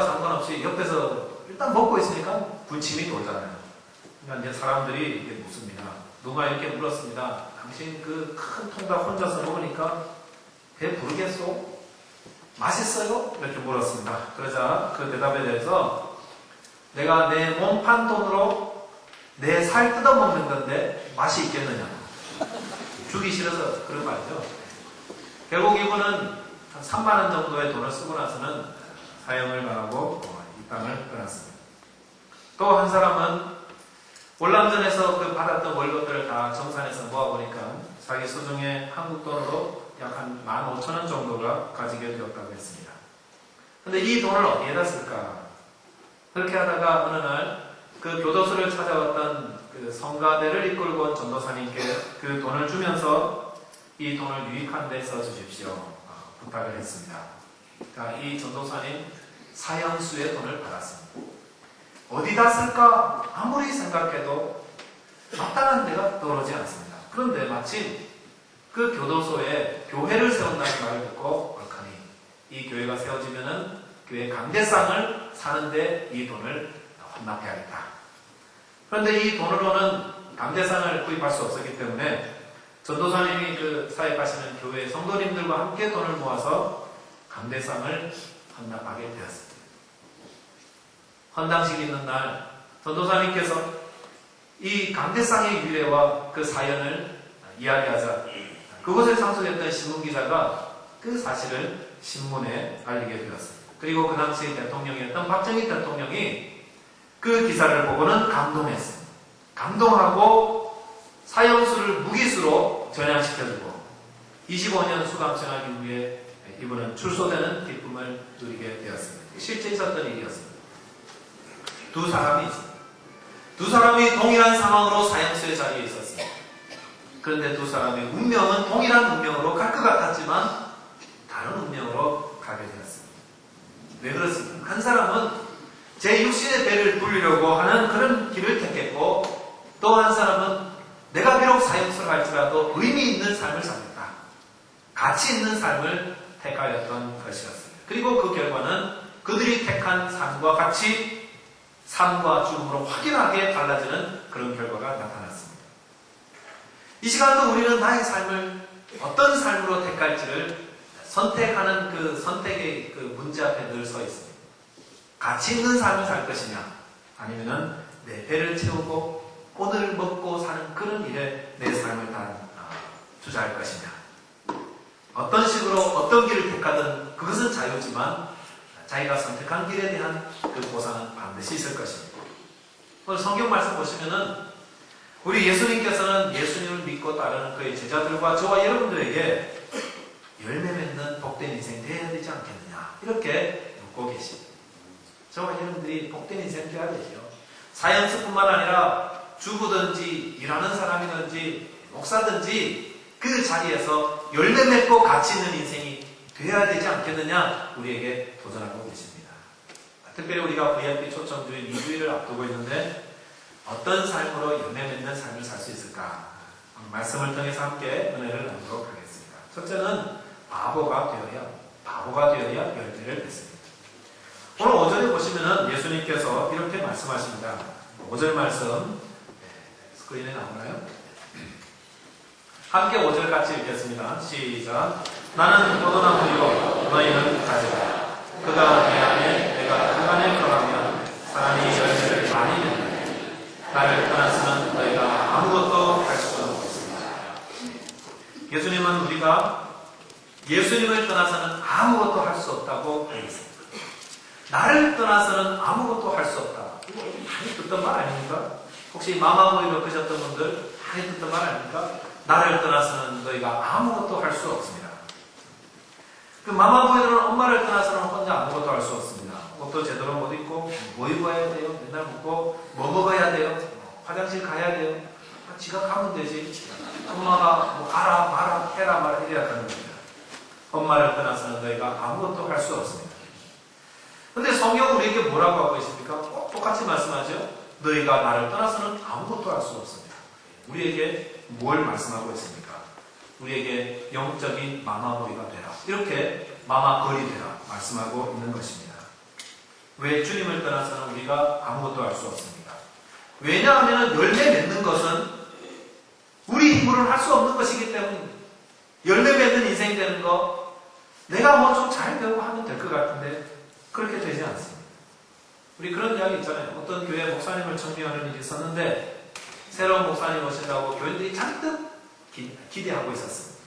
상관없이 옆에서 일단 먹고 있으니까 군침이 돌잖아요. 그러니까 이제 사람들이 이게 묻습니다. 누가 이렇게 물었습니다. 당신 그 큰 통닭 혼자서 먹으니까 배 부르겠소? 맛있어요? 이렇게 물었습니다. 그러자 그 대답에 대해서 내가 내 몸판 돈으로 내 살 뜯어먹는 건데 맛이 있겠느냐. 주기 싫어서 그런 말이죠. 결국 이분은 한 3만원 정도의 돈을 쓰고 나서는 사형을 당하고 이 땅을 떠났습니다. 또 한 사람은 월남전에서 그 받았던 월급들을 다 정산해서 모아보니까 자기 소중의 한국 돈으로 약 한 15,000원 정도가 가지게 되었다고 했습니다. 근데 이 돈을 어디에다 쓸까? 그렇게 하다가 어느 날 그 교도소를 찾아왔던 그 성가대를 이끌고 온 전도사님께 그 돈을 주면서 이 돈을 유익한 데 써주십시오. 부탁을 했습니다. 그러니까 이 전도사님 사형수의 돈을 받았습니다. 어디다 쓸까? 아무리 생각해도 마땅한 데가 떠오르지 않습니다. 그런데 마침 그 교도소에 교회를 세운다는 말을 듣고 얼카니 이 교회가 세워지면은 교회 강대상을 사는데 이 돈을 헌납해야겠다. 그런데 이 돈으로는 강대상을 구입할 수 없었기 때문에 전도사님이 그 사역하시는 교회 성도님들과 함께 돈을 모아서 강대상을 헌납하게 되었습니다. 헌당식이 있는 날 전도사님께서 이 강대상의 유래와 그 사연을 이야기하자 그곳에 참석했던 신문기자가 그 사실을 신문에 알리게 되었습니다. 그리고 그 당시 대통령이었던 박정희 대통령이 그 기사를 보고는 감동했습니다. 감동하고 사형수를 무기수로 전향시켜주고 25년 수감생활 이후에 이분은 출소되는 기쁨을 누리게 되었습니다. 실제 있었던 일이었습니다. 두 사람이 있습니다. 두 사람이 동일한 상황으로 사형수의 자리에 있었습니다. 그런데 두 사람의 운명은 동일한 운명으로 갈 것 같았지만 다른 운명으로 가게 되었습니다. 왜 그렇습니까? 한 사람은 제 육신의 배를 불리려고 하는 그런 길을 택했고 또 한 사람은 내가 비록 사형수를 할지라도 의미 있는 삶을 살겠다. 가치 있는 삶을 택하였던 것이었습니다. 그리고 그 결과는 그들이 택한 삶과 같이 삶과 죽음으로 확연하게 달라지는 그런 결과가 나타났습니다. 이 시간도 우리는 나의 삶을 어떤 삶으로 택할지를 선택하는 그 선택의 그 문제 앞에 늘 서 있습니다. 가치 있는 삶을 살 것이냐 아니면은 내 배를 채우고 오늘 먹고 사는 그런 일에 내 삶을 다 투자할 것이냐. 어떤 식으로 어떤 길을 택하든 그것은 자유지만 자기가 선택한 길에 대한 그 보상은 반드시 있을 것입니다. 오늘 성경 말씀 보시면은 우리 예수님께서는 예수님을 믿고 따르는 그의 제자들과 저와 여러분들에게 열매 맺는 복된 인생 되어야 되지 않겠느냐 이렇게 묻고 계십니다. 저와 여러분들이 복된 인생 되어야 되죠. 사형수뿐만 아니라 주부든지 일하는 사람이든지 목사든지 그 자리에서 열매 맺고 가치 있는 인생이 되어야 되지 않겠느냐 우리에게 도전하고 계십니다. 특별히 우리가 VIP 초청주일 2주일을 앞두고 있는데 어떤 삶으로 열매 맺는 삶을 살 수 있을까? 말씀을 통해서 함께 은혜를 나누도록 하겠습니다. 첫째는 바보가 되어야 열매를 맺습니다. 오늘 5절에 보시면은 예수님께서 이렇게 말씀하십니다. 5절 말씀 스크린에 나오나요? 함께 5절 같이 읽겠습니다. 시작. 나는 포도나무요 너희는 가지라. 그가 내 안에 내가 그 안에 거하면 사람이 열매를 많이 맺느니 나를 떠나서는 너희가 아무것도 할 수 없습니다. 예수님은 우리가 예수님을 떠나서는 아무것도 할 수 없다고 하겠습니다. 나를 떠나서는 아무것도 할 수 없다. 이거 많이 듣던 말 아닙니까? 혹시 마마보이로 계셨던 분들 많이 듣던 말 아닙니까? 나를 떠나서는 너희가 아무것도 할 수 없습니다. 그 마마보이는 엄마를 떠나서는 혼자 아무것도 할 수 없습니다. 옷도 제대로 못 입고 뭐 입어야 돼요? 맨날 묻고 뭐 먹어야 돼요? 화장실 가야 돼요? 지가 가면 되지. 엄마가 뭐 가라 마라 해라 마라 이래야 하는 겁니다. 엄마를 떠나서는 너희가 아무것도 할 수 없습니다. 근데 성경은 우리에게 뭐라고 하고 있습니까? 꼭 똑같이 말씀하죠. 너희가 나를 떠나서는 아무것도 할 수 없습니다. 우리에게 뭘 말씀하고 있습니까? 우리에게 영적인 마마보이가 되라. 이렇게 마마걸이 되라 말씀하고 있는 것입니다. 왜 주님을 떠나서는 우리가 아무것도 할 수 없습니다. 왜냐하면 열매 맺는 것은 우리 힘으로는 할 수 없는 것이기 때문입니다. 열매 맺는 인생 되는 거 내가 뭐 좀 잘 배우고 하면 될 것 같은데 그렇게 되지 않습니다. 우리 그런 이야기 있잖아요. 어떤 교회 목사님을 청빙하는 일이 있었는데 새로운 목사님 오신다고 교인들이 잔뜩 기대하고 있었습니다.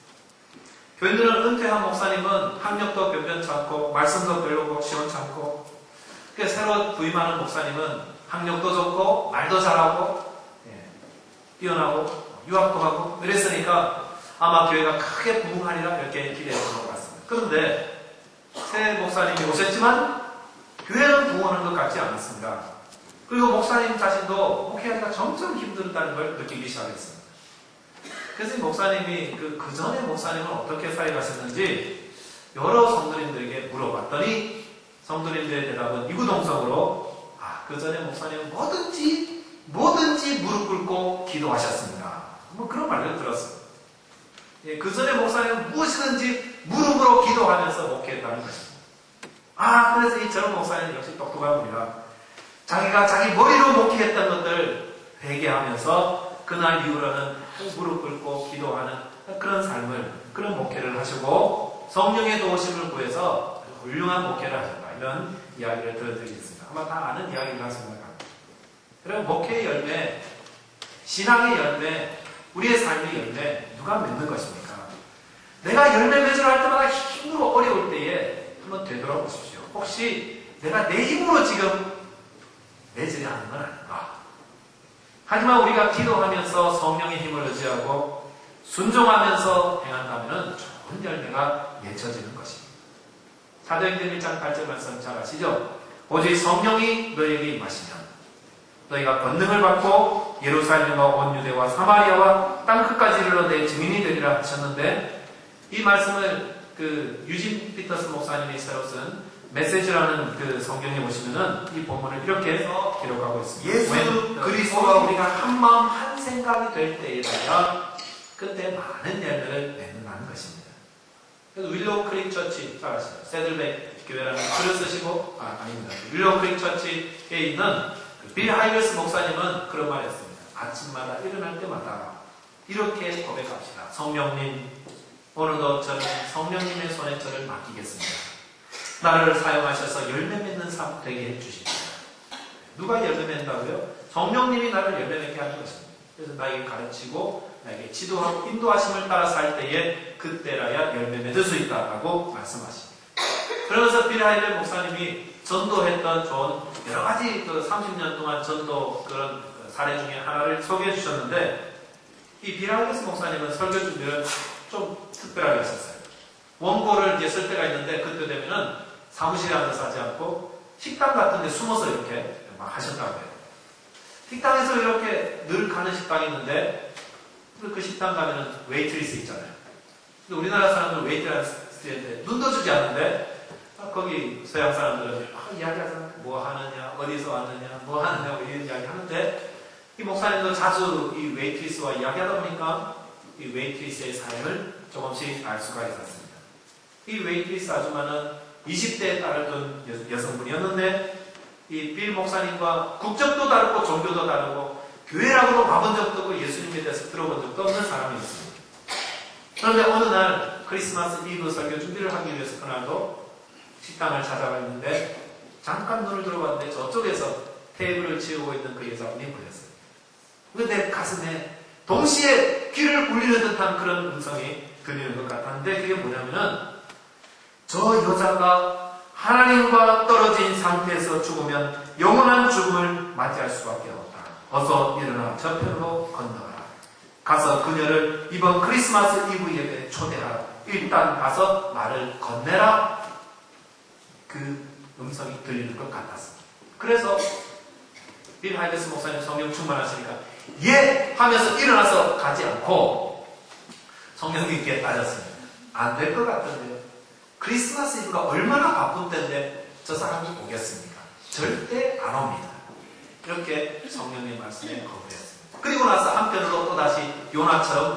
교인들은 은퇴한 목사님은 학력도 변변치 않고 말씀도 별로고 시원찮고 새로 부임하는 목사님은 학력도 좋고 말도 잘하고 뛰어나고 유학도 하고 이랬으니까 아마 교회가 크게 부흥하리라 이렇게 기대했던 것 같습니다. 그런데 새 목사님이 오셨지만 교회는 부흥하는 것 같지 않았습니다. 그리고 목사님 자신도 목회하기가 점점 힘들다는 걸 느끼기 시작했습니다. 그래서 이 목사님이 그 전에 목사님은 어떻게 살아가셨는지 여러 성도님들에게 물어봤더니 성도님들의 대답은 이구동성으로 그 전에 목사님은 뭐든지 무릎 꿇고 기도하셨습니다. 뭐 그런 말을 들었어요. 그 전에 목사님은 무엇이든지 무릎으로 기도하면서 목회했다는 것입니다. 그래서 이 젊은 목사님은 역시 똑똑한 분이라 자기가 자기 머리로 목회했던 것들 회개하면서 그날 이후로는 무릎 꿇고 기도하는 그런 삶을, 그런 목회를 하시고 성령의 도우심을 구해서 훌륭한 목회를 하셨다. 이런 이야기를 들어드리겠습니다. 아마 다 아는 이야기라고 생각합니다. 그리고 목회의 열매, 신앙의 열매, 우리의 삶의 열매 누가 맺는 것입니까? 내가 열매 맺으러 할 때마다 힘들고 어려울 때에 한번 되돌아보십시오. 혹시 내가 내 힘으로 지금 맺으려 하는 건 아닌가? 하지만 우리가 기도하면서 성령의 힘을 의지하고 순종하면서 행한다면 좋은 열매가 맺혀지는 것입니다. 사도행전 1장 8절 말씀 잘 아시죠? 오직 성령이 너에게 임하시면 너희가 권능을 받고 예루살렘과 온 유대와 사마리아와 땅끝까지 이르러 내 증인이 되리라 하셨는데 이 말씀을 유진 피터스 목사님이 새로 쓴 메시지라는 성경에 보시면은 이 본문을 이렇게 해서 기록하고 있습니다. 예수 그리스도와 우리가 한 마음 한 생각이 될 때에다가 그때 많은 열매를 맺는다는 것입니다. 그래서 윌로우 크릭 처치 잘 아시죠? 세들백 교회라는 글을 쓰시고 아닙니다. 윌로우 크릭 처치에 있는 빌 하이거스 목사님은 그런 말을 했습니다. 아침마다 일어날 때마다 이렇게 고백합시다. 성령님, 오늘도 저는 성령님의 손에 저를 맡기겠습니다. 나를 사용하셔서 열매 맺는 삶 되게 해주십시오. 누가 열매 맺는다고요? 성령님이 나를 열매 맺게 하는 것입니다. 그래서 나에게 가르치고 나에게 지도하고 인도하심을 따라 살 때에 그때라야 열매 맺을 수 있다고 말씀하십니다. 그러면서 빌 하이거스 목사님이 전도했던 좋은 여러 가지 30년 동안 전도 그런 사례 중에 하나를 소개해 주셨는데 이 빌 하이거스 목사님은 설교 준비를 좀 특별하게 하셨어요. 원고를 이제 쓸 때가 있는데 그때 되면은 사무실에 앉아서 하지 않고 식당 같은 데 숨어서 이렇게 막 하셨다고 해요. 식당에서 이렇게 늘 가는 식당이 있는데 그 식당 가면은 웨이트리스 있잖아요. 근데 우리나라 사람들은 웨이트리스한테 눈도 주지 않는데 거기 서양 사람들은 이야기하잖아요. 뭐 하느냐, 어디서 왔느냐, 뭐 하느냐 이런 이야기 하는데 이 목사님도 자주 이 웨이트리스와 이야기하다 보니까 이 웨이트리스의 삶을 조금씩 알 수가 있었습니다. 이 웨이트리스 아줌마는 20대에 딸을 둔 여성분이었는데 이 빌 목사님과 국적도 다르고 종교도 다르고 교회라고도 와본 적도 없고 예수님에 대해서 들어본 적도 없는 사람이었습니다. 그런데 어느 날 크리스마스 이브 설교 준비를 하기 위해서 그날도 식당을 찾아가 있는데 잠깐 눈을 들어봤는데 저쪽에서 테이블을 치우고 있는 그 여자분이 보였어요. 근데 가슴에 동시에 귀를 울리는 듯한 그런 음성이 들리는 것 같았는데 그게 뭐냐면은 저 여자가 하나님과 떨어진 상태에서 죽으면 영원한 죽음을 맞이할 수밖에 없다. 어서 일어나 저편으로 건너가라. 가서 그녀를 이번 크리스마스 이브 예배에 초대하라. 일단 가서 말을 건네라. 그 음성이 들리는 것 같았습니다. 그래서 빌 하이거스 목사님 성령 충만하시니까 예! 하면서 일어나서 가지 않고 성령님께 따졌습니다. 안 될 것 같은데요. 크리스마스 이브가 얼마나 바쁜 때인데 저 사람이 오겠습니까? 절대 안 옵니다. 이렇게 성령의 말씀에 거부했습니다. 그리고 나서 한편으로 또다시 요나처럼